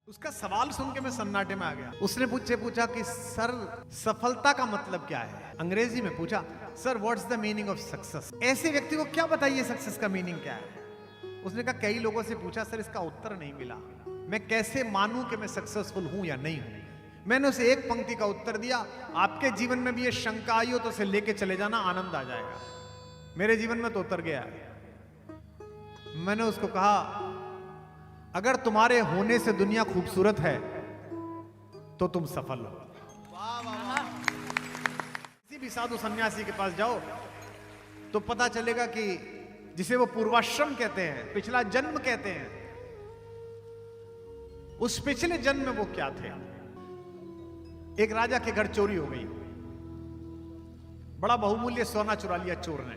उसका सवाल सुन के मैं सन्नाटे में आ गया। उसने पूछा कि सर सफलता का मतलब क्या है। अंग्रेजी में पूछा, sir what's the meaning of success. ऐसे व्यक्ति को क्या बताइए सक्सेस का मीनिंग क्या है। उसने कहा कई लोगों से पूछा, सर इसका उत्तर नहीं मिला, मैं कैसे मानूं कि मैं सक्सेसफुल हूं या नहीं हूं। मैंने उसे एक पंक्ति का उत्तर दिया, आपके जीवन में भी ये शंका आई हो तो उसे लेके चले जाना, आनंद आ जाएगा। मेरे जीवन में तो उतर गया है। मैंने उसको कहा, अगर तुम्हारे होने से दुनिया खूबसूरत है तो तुम सफल हो। किसी भी साधु सन्यासी के पास जाओ तो पता चलेगा कि जिसे वो पूर्वाश्रम कहते हैं, पिछला जन्म कहते हैं, उस पिछले जन्म में वो क्या थे। एक राजा के घर चोरी हो गई, बड़ा बहुमूल्य सोना चुरा लिया चोर ने।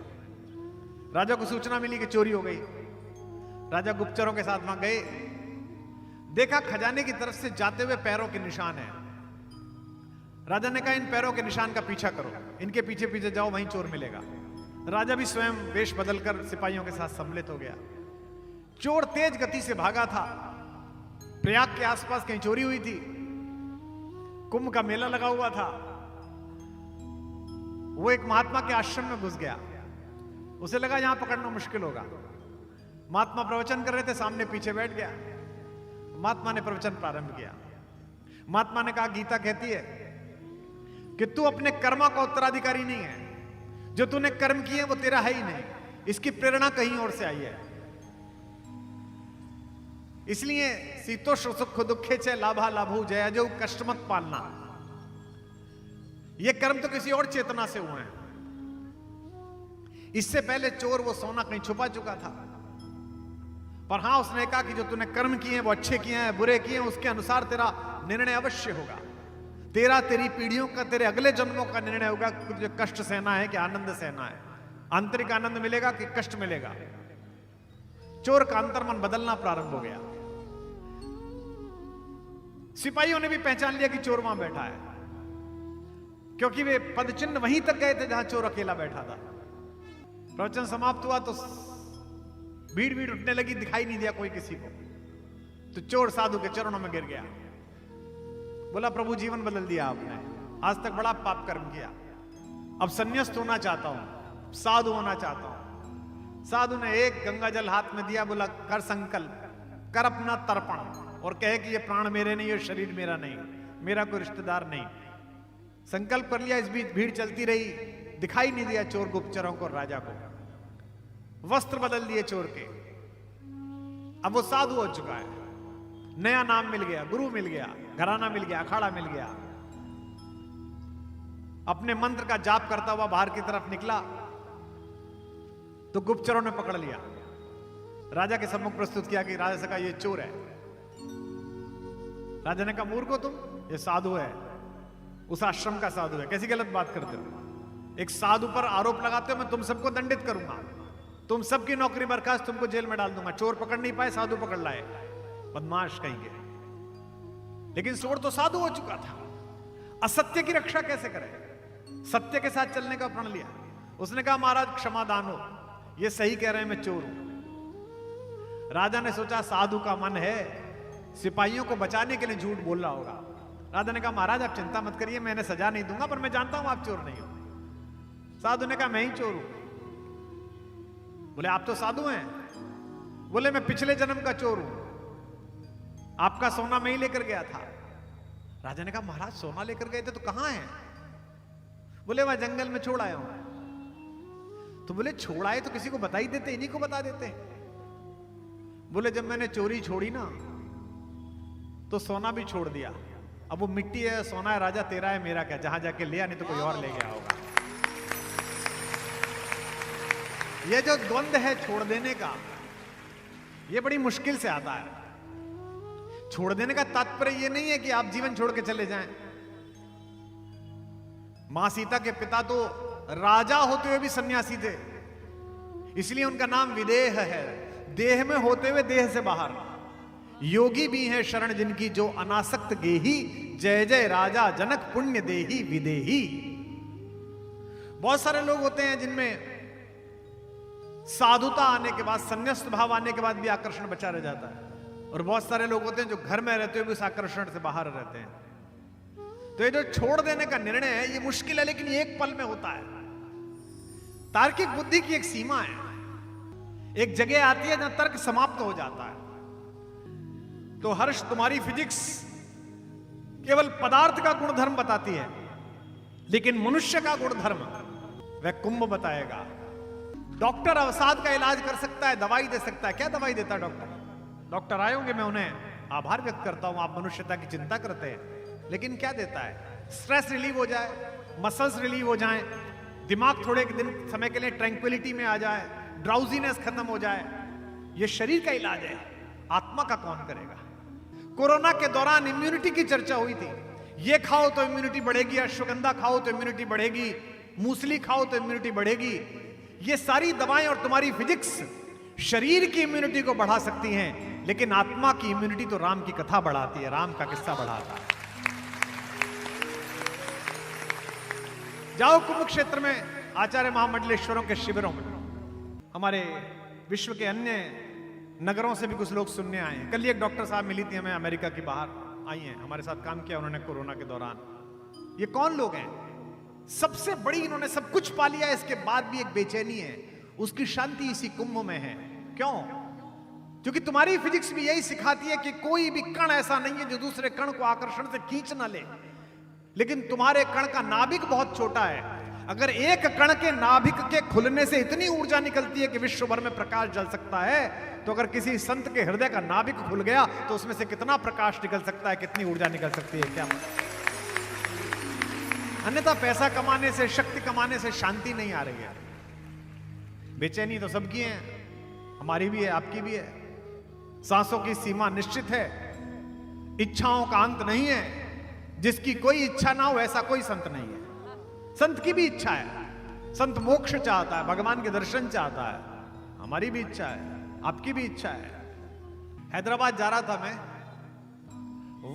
राजा को सूचना मिली कि चोरी हो गई। राजा गुप्तचरों के साथ वहां गए, देखा खजाने की तरफ से जाते हुए पैरों के निशान हैं। राजा ने कहा इन पैरों के निशान का पीछा करो, इनके पीछे पीछे जाओ, वहीं चोर मिलेगा। राजा भी स्वयं वेश बदलकर सिपाहियों के साथ सम्मिलित हो गया। चोर तेज गति से भागा था। प्रयाग के आसपास कहीं चोरी हुई थी, कुंभ का मेला लगा हुआ था। वो एक महात्मा के आश्रम में घुस गया। उसे लगा यहां पकड़ना मुश्किल होगा। महात्मा प्रवचन कर रहे थे, सामने पीछे बैठ गया। महात्मा ने प्रवचन प्रारंभ किया। महात्मा ने कहा, गीता कहती है कि तू अपने कर्मा का उत्तराधिकारी नहीं है, जो तूने कर्म किए वो तेरा है ही नहीं, इसकी प्रेरणा कहीं और से आई है। इसलिए शीतोष्ण सुख दुखे च लाभा लाभू जया जो कष्ट मत पालना। ये कर्म तो किसी और चेतना से हुए हैं। इससे पहले चोर वो सोना कहीं छुपा चुका था। पर हां, उसने कहा कि जो तूने कर्म किए हैं वो अच्छे किए हैं, बुरे किए हैं, उसके अनुसार तेरा निर्णय अवश्य होगा। तेरा तेरी पीढ़ियों का, तेरे अगले जन्मों का निर्णय होगा कि तुझे कष्ट सहना है कि आनंद सहना है, आंतरिक आनंद मिलेगा कि कष्ट मिलेगा। चोर का अंतर्मन बदलना प्रारंभ हो गया। सिपाहियों ने भी पहचान लिया कि चोर वहां बैठा है, क्योंकि वे पदचिन्ह वहीं तक गए थे जहां चोर अकेला बैठा था। प्रवचन समाप्त हुआ तो भीड़ भीड़ उठने लगी, दिखाई नहीं दिया कोई किसी को। तो चोर साधु के चरणों में गिर गया, बोला प्रभु जीवन बदल दिया आपने, आज तक बड़ा पाप कर्म किया, अब संन्यास्त होना चाहता हूं, साधु होना चाहता हूं। साधु ने एक गंगा जल हाथ में दिया, बोला कर संकल्प, कर अपना तर्पण और कहे कि ये प्राण मेरे नहीं, ये शरीर मेरा नहीं, मेरा कोई रिश्तेदार नहीं। संकल्प कर लिया। इस बीच भीड़ चलती रही, दिखाई नहीं दिया चोर गुप्तचरों को, राजा को। वस्त्र बदल दिए चोर के, अब वो साधु हो चुका है। नया नाम मिल गया, गुरु मिल गया, घराना मिल गया, अखाड़ा मिल गया। अपने मंत्र का जाप करता हुआ बाहर की तरफ निकला तो गुप्तचरों ने पकड़ लिया। राजा के सम्मुख प्रस्तुत किया कि राजा से कहा ये चोर है। राजा ने कहा मूर्ख हो तुम, ये साधु है, उस आश्रम का साधु है, कैसी गलत बात करते हो। एक साधु पर आरोप लगाते हो, मैं तुम सबको दंडित करूंगा, तुम सबकी नौकरी बर्खास्त, तुमको जेल में डाल दूंगा। चोर पकड़ नहीं पाए, साधु पकड़ लाए, बदमाश कहेंगे। लेकिन चोर तो साधु हो चुका था। असत्य की रक्षा कैसे करे, सत्य के साथ चलने का प्रण लिया। उसने कहा महाराज क्षमादान हो, ये सही कह रहे हैं, मैं चोर हूं। राजा ने सोचा साधु का मन है, सिपाहियों को बचाने के लिए झूठ बोल रहा होगा। राजा ने कहा महाराज आप चिंता मत करिए, मैं इन्हें सजा नहीं दूंगा, पर मैं जानता हूं आप चोर नहीं हो। साधु ने कहा मैं ही चोर हूं। बोले आप तो साधु हैं। बोले मैं पिछले जन्म का चोर हूं, आपका सोना मैं ही लेकर गया था। राजा ने कहा महाराज सोना लेकर गए थे तो कहां है। बोले वह जंगल में छोड़ आया हूं। तो बोले छोड़ आए तो किसी को बता ही देते, इन्हीं को बता देते। बोले जब मैंने चोरी छोड़ी ना तो सोना भी छोड़ दिया, अब वो मिट्टी है, सोना है, राजा तेरा है, मेरा क्या, जहां जाके लिया, नहीं तो कोई और ले गया होगा। ये जो द्वंद है छोड़ देने का, ये बड़ी मुश्किल से आता है। छोड़ देने का तात्पर्य ये नहीं है कि आप जीवन छोड़ के चले जाएं। मां सीता के पिता तो राजा होते हुए भी सन्यासी थे, इसलिए उनका नाम विदेह है, देह में होते हुए देह से बाहर। योगी भी हैं शरण जिनकी जो अनासक्त गेही, जय जय राजा जनक पुण्य देही विदेही। बहुत सारे लोग होते हैं जिनमें साधुता आने के बाद, संन्यास्त भाव आने के बाद भी आकर्षण बचा रह जाता है। और बहुत सारे लोग होते हैं जो घर में रहते हुए भी उस आकर्षण से बाहर रहते हैं। तो ये जो छोड़ देने का निर्णय है, ये मुश्किल है, लेकिन ये एक पल में होता है। तार्किक बुद्धि की एक सीमा है, एक जगह आती है जहां तर्क समाप्त हो जाता है। तो हर्ष, तुम्हारी फिजिक्स केवल पदार्थ का गुणधर्म बताती है, लेकिन मनुष्य का गुणधर्म वह कुंभ बताएगा। डॉक्टर अवसाद का इलाज कर सकता है, दवाई दे सकता है। क्या दवाई देता है डॉक्टर? डॉक्टर आए होंगे, मैं उन्हें आभार व्यक्त करता हूं, आप मनुष्यता की चिंता करते हैं, लेकिन क्या देता है? स्ट्रेस रिलीव हो जाए, मसल्स रिलीव हो जाए, दिमाग थोड़े दिन समय के लिए ट्रैंक्विलिटी में आ जाए, ड्राउजीनेस खत्म हो जाए। यह शरीर का इलाज है, आत्मा का कौन करेगा? कोरोना के दौरान इम्यूनिटी की चर्चा हुई थी। ये खाओ तो इम्यूनिटी बढ़ेगी, अश्वगंधा खाओ तो इम्यूनिटी बढ़ेगी, मूसली खाओ तो इम्यूनिटी बढ़ेगी। ये सारी दवाएं और तुम्हारी फिजिक्स शरीर की इम्यूनिटी को बढ़ा सकती हैं, लेकिन आत्मा की इम्यूनिटी तो राम की कथा बढ़ाती है, राम का किस्सा बढ़ाता है। जाओ कुंभ क्षेत्र में, आचार्य महामंडलेश्वरों के शिविरों में, हमारे विश्व के अन्य नगरों से भी कुछ लोग सुनने आए हैं। कल एक डॉक्टर साहब मिली थी हमें, अमेरिका की बाहर आई हैं, हमारे साथ काम किया उन्होंने कोरोना के दौरान। ये कौन लोग हैं? सबसे बड़ी, इन्होंने सब कुछ पा लिया, इसके बाद भी एक बेचैनी है, उसकी शांति इसी कुंभ में है। क्यों? क्योंकि तुम्हारी फिजिक्स भी यही सिखाती है कि कोई भी कण ऐसा नहीं है जो दूसरे कण को आकर्षण से खींच ना ले, लेकिन तुम्हारे कण का नाभिक बहुत छोटा है। अगर एक कण के नाभिक के खुलने से इतनी ऊर्जा निकलती है कि विश्व भर में प्रकाश जल सकता है, तो अगर किसी संत के हृदय का नाभिक खुल गया तो उसमें से कितना प्रकाश निकल सकता है, कितनी ऊर्जा निकल सकती है, क्या पता। अन्यथा पैसा कमाने से, शक्ति कमाने से शांति नहीं आ रही है। बेचैनी तो सबकी है, हमारी भी है, आपकी भी है। सांसों की सीमा निश्चित है, इच्छाओं का अंत नहीं है। जिसकी कोई इच्छा ना हो ऐसा कोई संत नहीं है। संत की भी इच्छा है, संत मोक्ष चाहता है, भगवान के दर्शन चाहता है, हमारी भी इच्छा है, आपकी भी इच्छा है। हैदराबाद जा रहा था मैं,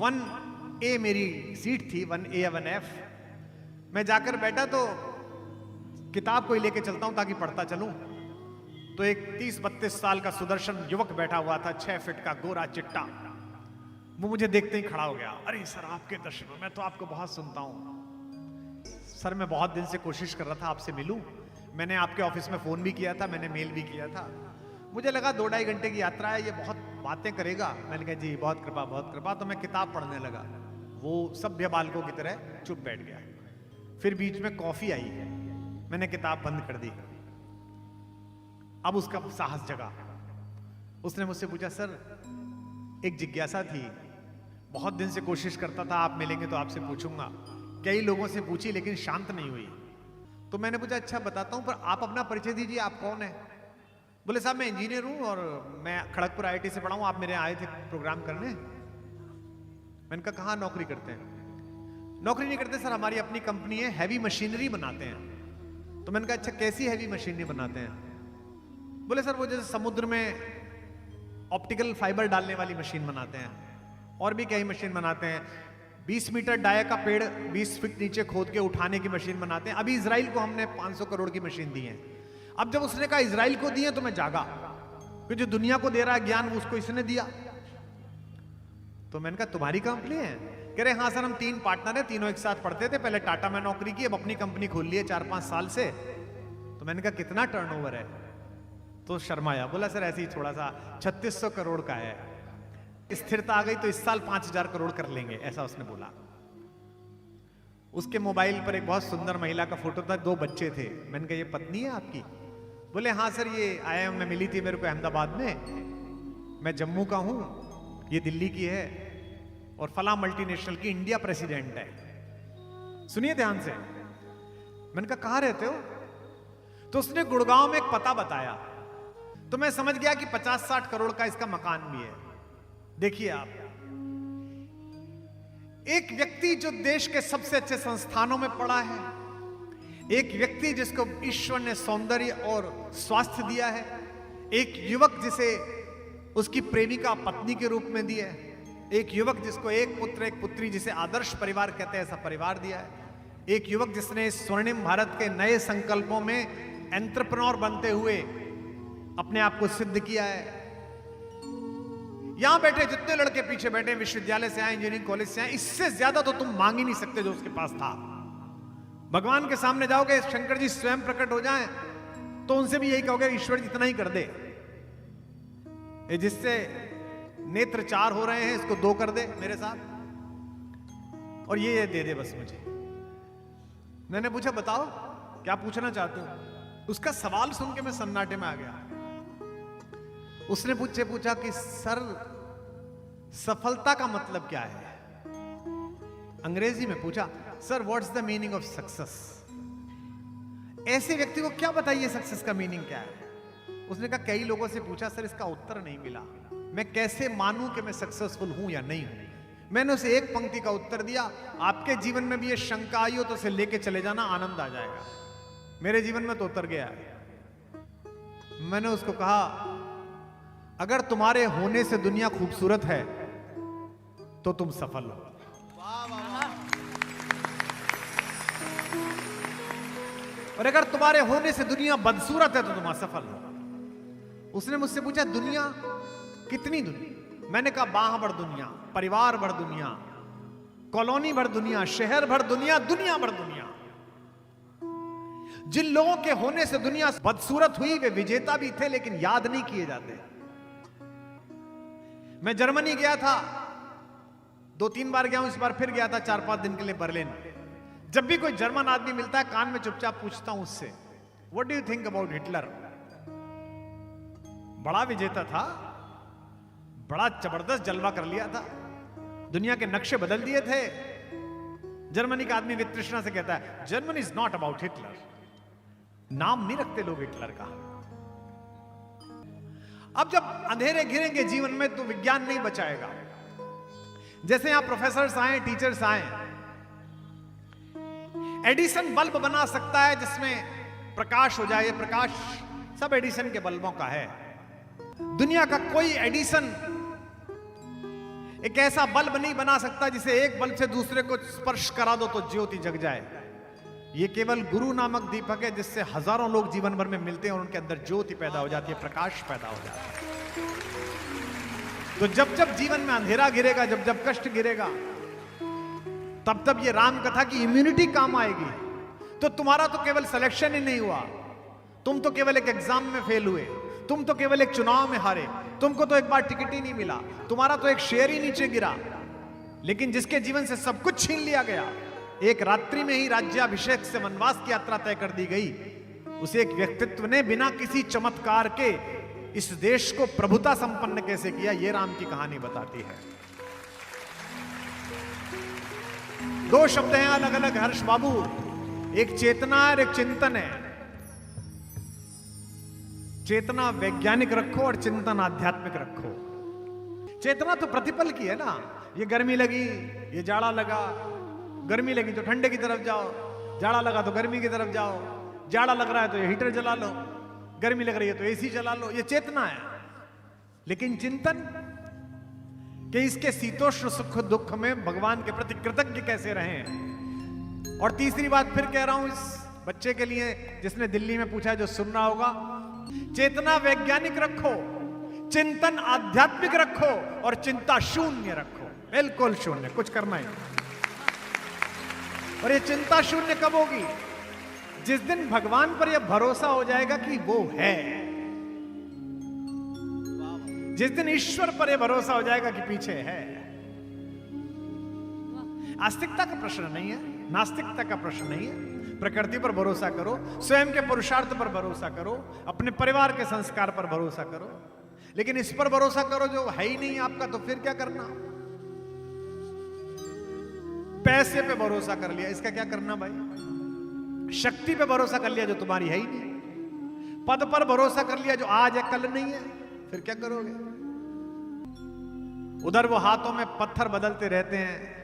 1A मेरी सीट थी, 1A 1F। मैं जाकर बैठा तो किताब कोई लेके चलता हूं ताकि पढ़ता चलूं। तो एक 30-32 साल का सुदर्शन युवक बैठा हुआ था, 6 फीट का गोरा चिट्टा। वो मुझे देखते ही खड़ा हो गया। अरे सर, आपके दर्शन, मैं तो आपको बहुत सुनता हूं सर, मैं बहुत दिन से कोशिश कर रहा था आपसे मिलूं। मैंने आपके ऑफिस में फोन भी किया था, मैंने मेल भी किया था। मुझे लगा 2-2.5 घंटे की यात्रा है, ये बहुत बातें करेगा। मैंने कहा जी बहुत कृपा, बहुत कृपा। तो मैं किताब पढ़ने लगा। वो सभ्य बालकों की तरह चुप बैठ गया। फिर बीच में कॉफी आई, मैंने किताब बंद कर दी। अब उसका साहस जगा। उसने मुझसे पूछा, सर एक जिज्ञासा थी, बहुत दिन से कोशिश करता था, आप मिलेंगे तो आपसे पूछूंगा। कई लोगों से पूछी लेकिन शांत नहीं हुई। तो मैंने पूछा, अच्छा बताता हूं, पर आप अपना परिचय दीजिए, आप कौन है? बोले साहब मैं इंजीनियर हूं और मैं खड़गपुर IIT से पढ़ा हूं, आप मेरे आए थे प्रोग्राम करने। मैंने कहा कहां नौकरी करते हैं? नौकरी नहीं करते सर, हमारी अपनी कंपनी है, हैवी मशीनरी बनाते हैं। तो मैंने कहा अच्छा कैसी हैवी मशीनरी बनाते हैं? बोले सर वो जैसे समुद्र में ऑप्टिकल फाइबर डालने वाली मशीन बनाते हैं, और भी कई मशीन बनाते हैं। 20 मीटर डाया का पेड़ 20 फीट नीचे खोद के उठाने की मशीन बनाते हैं। अभी इजराइल को हमने 500 करोड़ की मशीन दी है। अब जब उसने कहा इजराइल को दिए तो मैं जागा, क्योंकि जो दुनिया को दे रहा है ज्ञान वो उसको इसने दिया। तो मैंने कहा तुम्हारी कंपनी है? कह रहे हाँ सर, हम 3 पार्टनर हैं, तीनों एक साथ पढ़ते थे, पहले टाटा में नौकरी की, अब अपनी कंपनी खोल ली है 4-5 साल से। तो मैंने कहा कितना टर्नओवर है? तो शर्माया, बोला सर ऐसे ही थोड़ा सा 3600 करोड़ का है, स्थिरता आ गई तो इस साल 5000 करोड़ कर लेंगे, ऐसा उसने बोला। उसके मोबाइल पर एक बहुत सुंदर महिला का फोटो था, 2 बच्चे थे। मैंने कहा ये पत्नी है आपकी? बोले हाँ सर, ये IIM में मिली थी मेरे को अहमदाबाद में, मैं जम्मू का हूं, ये दिल्ली की है और फला मल्टीनेशनल की इंडिया प्रेसिडेंट है। सुनिए ध्यान से। मैंने कहा कहां रहते हो? तो उसने गुड़गांव में एक पता बताया। तो मैं समझ गया कि 50-60 करोड़ का इसका मकान भी है। देखिए आप, एक व्यक्ति जो देश के सबसे अच्छे संस्थानों में पढ़ा है, एक व्यक्ति जिसको ईश्वर ने सौंदर्य और स्वास्थ्य दिया है, एक युवक जिसे उसकी प्रेमिका पत्नी के रूप में दिया है, एक युवक जिसको एक पुत्र एक पुत्री जिसे आदर्श परिवार कहते हैं ऐसा परिवार दिया है, एक युवक जिसने स्वर्णिम भारत के नए संकल्पों में एंटरप्रेन्योर बनते हुए अपने आप को सिद्ध किया है, यहां बैठे जितने लड़के पीछे बैठे विश्वविद्यालय से आए, इंजीनियरिंग कॉलेज से आए, इससे ज्यादा तो तुम मांग ही नहीं सकते जो उसके पास था। भगवान के सामने जाओगे, शंकर जी स्वयं प्रकट हो जाएं, तो उनसे भी यही कहोगे ईश्वर जी इतना ही कर दे, ये जिससे नेत्र 4 हो रहे हैं इसको 2 कर दे मेरे साथ, और ये दे दे बस मुझे। मैंने पूछा बताओ क्या पूछना चाहते हो? उसका सवाल सुन के मैं सन्नाटे में आ गया। उसने पूछा कि सर सफलता का मतलब क्या है? अंग्रेजी में पूछा, sir what's the meaning of success? ऐसे व्यक्ति को क्या बताइए सक्सेस का मीनिंग क्या है? उसने कहा कई लोगों से पूछा सर इसका उत्तर नहीं मिला, मैं कैसे मानूं कि मैं सक्सेसफुल हूं या नहीं हूं? मैंने उसे एक पंक्ति का उत्तर दिया, आपके जीवन में भी ये शंका आई हो तो उसे लेके चले जाना, आनंद आ जाएगा। मेरे जीवन में तो उतर गया है। मैंने उसको कहा अगर तुम्हारे होने से दुनिया खूबसूरत है तो तुम सफल हो, और अगर तुम्हारे होने से दुनिया बदसूरत है तो तुम असफल हो। उसने मुझसे पूछा दुनिया कितनी दुनिया? मैंने कहा बाह भर दुनिया, परिवार भर दुनिया, कॉलोनी भर दुनिया, शहर भर दुनिया, दुनिया भर दुनिया। जिन लोगों के होने से दुनिया बदसूरत हुई वे विजेता भी थे लेकिन याद नहीं किए जाते। मैं जर्मनी गया था, 2-3 बार गया हूं, इस बार फिर गया था 4-5 दिन के लिए बर्लिन। जब भी कोई जर्मन आदमी मिलता है कान में चुपचाप पूछता हूं उससे, what do you think about Hitler? बड़ा विजेता था, बड़ा जबरदस्त जलवा कर लिया था, दुनिया के नक्शे बदल दिए थे। जर्मनी का आदमी वितृष्णा से कहता है Germany is not about Hitler. नाम नहीं रखते लोग हिटलर का। अब जब अंधेरे घिरेंगे जीवन में तो विज्ञान नहीं बचाएगा। जैसे यहां प्रोफेसर्स आए, टीचर्स आए, एडिसन बल्ब बना सकता है जिसमें प्रकाश हो जाए, प्रकाश सब एडिसन के बल्बों का है। दुनिया का कोई एडिसन एक ऐसा बल्ब नहीं बना सकता जिसे एक बल्ब से दूसरे को स्पर्श करा दो तो ज्योति जग जाए। ये केवल गुरु नामक दीपक है जिससे हजारों लोग जीवन भर में मिलते हैं और उनके अंदर ज्योति पैदा हो जाती है, प्रकाश पैदा हो जाता है। तो जब जब जीवन में अंधेरा गिरेगा, जब जब कष्ट गिरेगा, तब तब ये राम कथा की इम्यूनिटी काम आएगी। तो तुम्हारा तो केवल सिलेक्शन ही नहीं हुआ, तुम तो केवल एक एग्जाम में फेल हुए, तुम तो केवल एक चुनाव में हारे, तुमको तो एक बार टिकट ही नहीं मिला, तुम्हारा तो एक शेयर ही नीचे गिरा। लेकिन जिसके जीवन से सब कुछ छीन लिया गया, एक रात्रि में ही राज्याभिषेक से वनवास की यात्रा तय कर दी गई, उसे एक व्यक्तित्व ने बिना किसी चमत्कार के इस देश को प्रभुता संपन्न कैसे किया, यह राम की कहानी बताती है। 2 शब्द हैं अलग अलग हर्ष बाबू, एक चेतना और एक चिंतन है। चेतना वैज्ञानिक रखो और चिंतन आध्यात्मिक रखो। चेतना तो प्रतिपल की है ना, ये गर्मी लगी, ये जाड़ा लगा, गर्मी लगी तो ठंडे की तरफ जाओ, जाड़ा लगा तो गर्मी की तरफ जाओ, जाड़ा लग रहा है तो ये हीटर जला लो, गर्मी लग रही है तो एसी चला लो, ये चेतना है। लेकिन चिंतन कि इसके शीतोष्ण सुख दुख में भगवान के प्रति कृतज्ञ कैसे रहें। और तीसरी बात फिर कह रहा हूं इस बच्चे के लिए जिसने दिल्ली में पूछा है, जो सुन रहा होगा, चेतना वैज्ञानिक रखो, चिंतन आध्यात्मिक रखो और चिंता शून्य रखो, बिल्कुल शून्य, कुछ करना ही। और ये चिंता शून्य कब होगी? जिस दिन भगवान पर यह भरोसा हो जाएगा कि वो है, जिस दिन ईश्वर पर यह भरोसा हो जाएगा कि पीछे है। आस्तिकता का प्रश्न नहीं है, नास्तिकता का प्रश्न नहीं है। प्रकृति पर भरोसा करो, स्वयं के पुरुषार्थ पर भरोसा करो, अपने परिवार के संस्कार पर भरोसा करो, लेकिन इस पर भरोसा करो जो है ही नहीं आपका, तो फिर क्या करना? पैसे पे भरोसा कर लिया, इसका क्या करना भाई? शक्ति पे भरोसा कर लिया जो तुम्हारी है ही नहीं, पद पर भरोसा कर लिया जो आज है कल नहीं है, फिर क्या करोगे? उधर वो हाथों में पत्थर बदलते रहते हैं,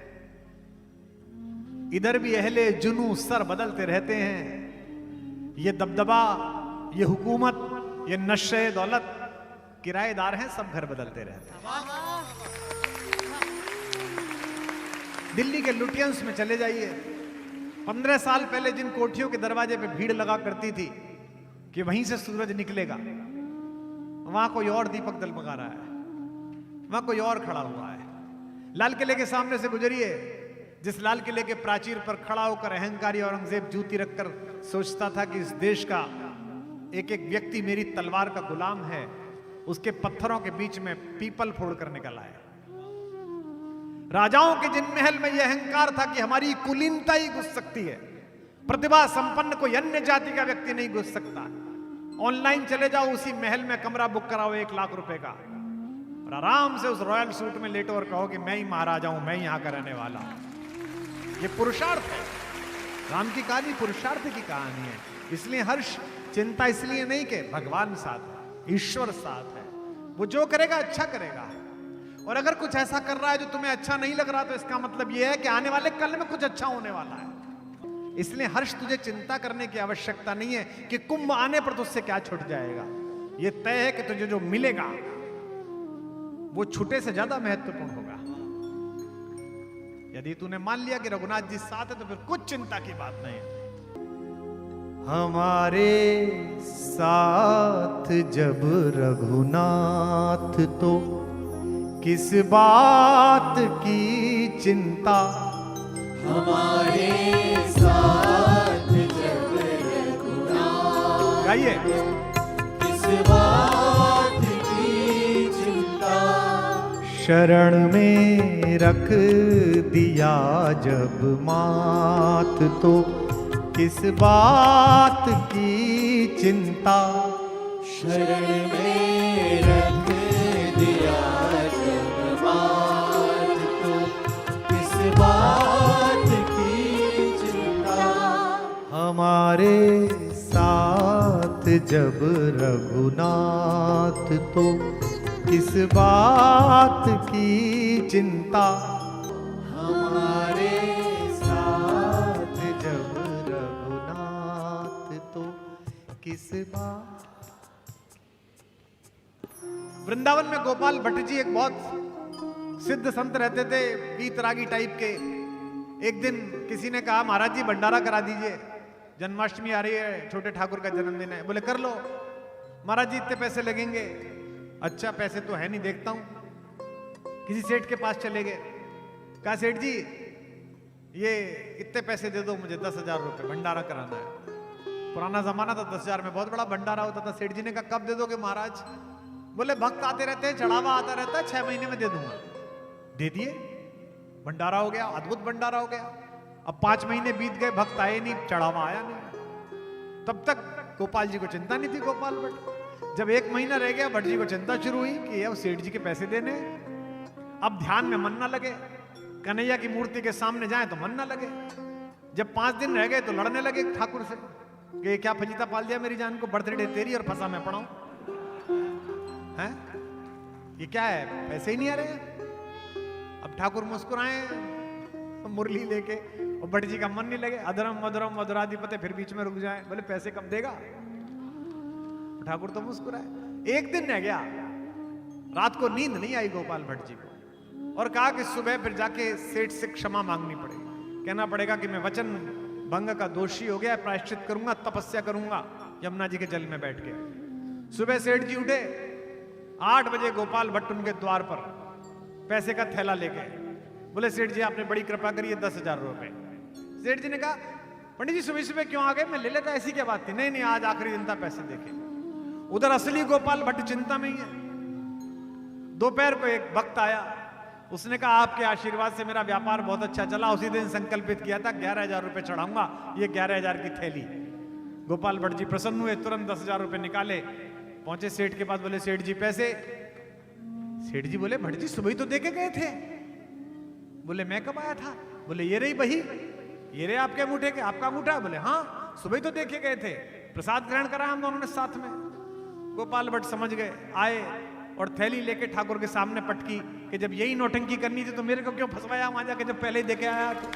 इधर भी अहले जुनू सर बदलते रहते हैं। ये दबदबा, ये हुकूमत, ये नशे दौलत, किराएदार हैं, सब घर बदलते रहते हैं। दिल्ली के लुटियंस में चले जाइए, 15 साल पहले जिन कोठियों के दरवाजे पे भीड़ लगा करती थी कि वहीं से सूरज निकलेगा, वहां कोई और दीपक दलमगा रहा है। वहां कोई और खड़ा हुआ है। लाल किले के सामने से गुजरिए, जिस लाल किले के प्राचीर पर खड़ा होकर अहंकारी औरंगजेब जूती रखकर सोचता था कि इस देश का एक एक व्यक्ति मेरी तलवार का गुलाम है, उसके पत्थरों के बीच में पीपल फोड़ कर निकल आए। राजाओं के जिन महल में यह अहंकार था कि हमारी कुलीनता ही घुस सकती है, प्रतिभा संपन्न कोई अन्य जाति का व्यक्ति नहीं घुस सकता। ऑनलाइन चले जाओ, उसी महल में कमरा बुक कराओ 1 लाख रुपए का, और आराम से उस रॉयल सूट में लेटो और कहो कि मैं ही महाराजा हूं, मैं ही यहां का रहने वाला हूं। ये पुरुषार्थ है। राम की कहानी पुरुषार्थ की कहानी है। इसलिए हर्ष, चिंता इसलिए नहीं कि भगवान साथ है, ईश्वर साथ है, वो जो करेगा अच्छा करेगा। और अगर कुछ ऐसा कर रहा है जो तुम्हें अच्छा नहीं लग रहा, तो इसका मतलब यह है कि आने वाले कल में कुछ अच्छा होने वाला है। इसलिए हर्ष, तुझे चिंता करने की आवश्यकता नहीं है कि कुंभ आने पर तुझसे क्या छूट जाएगा। यह तय है कि तुझे जो मिलेगा वो छूटे से ज्यादा महत्वपूर्ण होगा। यदि तूने मान लिया कि रघुनाथ जी साथ है, तो फिर कुछ चिंता की बात नहीं है। हमारे साथ जब रघुनाथ, तो किस बात की चिंता। हमारे साथ जब रघुनाथ, गाइए। किस बात की चिंता। शरण में रख दिया जब मात, तो किस बात की चिंता। शरण में रख दिया जब मात, तो किस बात की चिंता। हमारे साथ जब रघुनाथ, तो किस बात की चिंता। हमारे साथ जब रघुनाथ, तो किस बात। वृंदावन में गोपाल भट्ट जी एक बहुत सिद्ध संत रहते थे, वीतरागी टाइप के। एक दिन किसी ने कहा, महाराज जी भंडारा करा दीजिए, जन्माष्टमी आ रही है, छोटे ठाकुर का जन्मदिन है। बोले कर लो। महाराज जी इतने पैसे लगेंगे। अच्छा, पैसे तो है नहीं, देखता हूं। किसी सेठ के पास चले गए, कहा सेठ जी ये इतने पैसे दे दो मुझे, 10,000 रुपए भंडारा कराना है। पुराना जमाना था, 10,000 में बहुत बड़ा भंडारा होता था। सेठ जी ने कहा कब दे दोगे महाराज? बोले भक्त आते रहते हैं, चढ़ावा आता रहता है, 6 महीने में दे दूंगा। दे दिए, भंडारा हो गया, अद्भुत भंडारा हो गया। अब 5 महीने बीत गए, भक्त आए नहीं, चढ़ावा आया नहीं। तब तक गोपाल जी को चिंता नहीं थी। गोपाल भट्ट, जब 1 महीना रह गया, भट्ट जी को चिंता शुरू हुई कि अब सेठ जी के पैसे देने। अब ध्यान में मन ना लगे, कन्हैया की मूर्ति के सामने जाए तो मन ना लगे। जब 5 दिन रह गए तो लड़ने लगे ठाकुर से कि क्या फजीता पाल दिया मेरी जान को, बर्थडे तेरी और फंसा मैं पढ़ाऊं है, ये क्या है, पैसे ही नहीं आ रहे। अब ठाकुर मुस्कुराए मुरली लेके, और भट्ट जी का मन नहीं लगे। अधरम मधुरम मधुराधिपते, फिर बीच में रुक जाए, बोले पैसे कब देगा? ठाकुर तो मुस्कुराए। एक दिन रह गया, रात को नींद नहीं आई गोपाल भट्ट जी को, और कहा कि सुबह फिर जाके सेठ से क्षमा मांगनी पड़ेगी, कहना पड़ेगा कि मैं वचन भंग का दोषी हो गया, प्रायश्चित करूंगा, तपस्या करूंगा यमुना जी के जल में बैठ के। सुबह सेठ जी उठे, 8 बजे गोपाल भट्ट उनके द्वार पर पैसे का थैला लेके। बोले सेठ जी आपने बड़ी कृपा करी है, 10,000 रुपए। सेठ जी ने कहा पंडित जी सुबह सुबह क्यों आ गए, मैं ले लेता, ऐसी क्या बात थी? नहीं नहीं, आज आखिरी दिन था, पैसे देखे। उधर असली गोपाल भट्ट चिंता में ही है। दोपहर को एक भक्त आया, उसने कहा आपके आशीर्वाद से मेरा व्यापार बहुत अच्छा चला, उसी दिन संकल्पित किया था 11,000 रुपए चढ़ाऊंगा, ये 11,000 की थैली। गोपाल भट्ट जी प्रसन्न हुए, तुरंत 10,000 रुपए निकाले, पहुंचे सेठ के पास। बोले सेठ जी पैसे। सेठ जी बोले भट्ट जी सुबह ही तो देके गए थे। बोले मैं कब आया था? बोले ये रही बही, ये रहे आपके अंगूठे के, आपका अंगूठा? बोले हाँ, सुबह ही तो देखे गए थे, प्रसाद ग्रहण करा हम दोनों ने साथ में। गोपाल भट्ट समझ गए, आए और थैली लेके ठाकुर के सामने पटकी कि जब यही नौटंकी करनी थी तो मेरे को क्यों फंसवाया वहां जाके, जब पहले ही देके आया तो।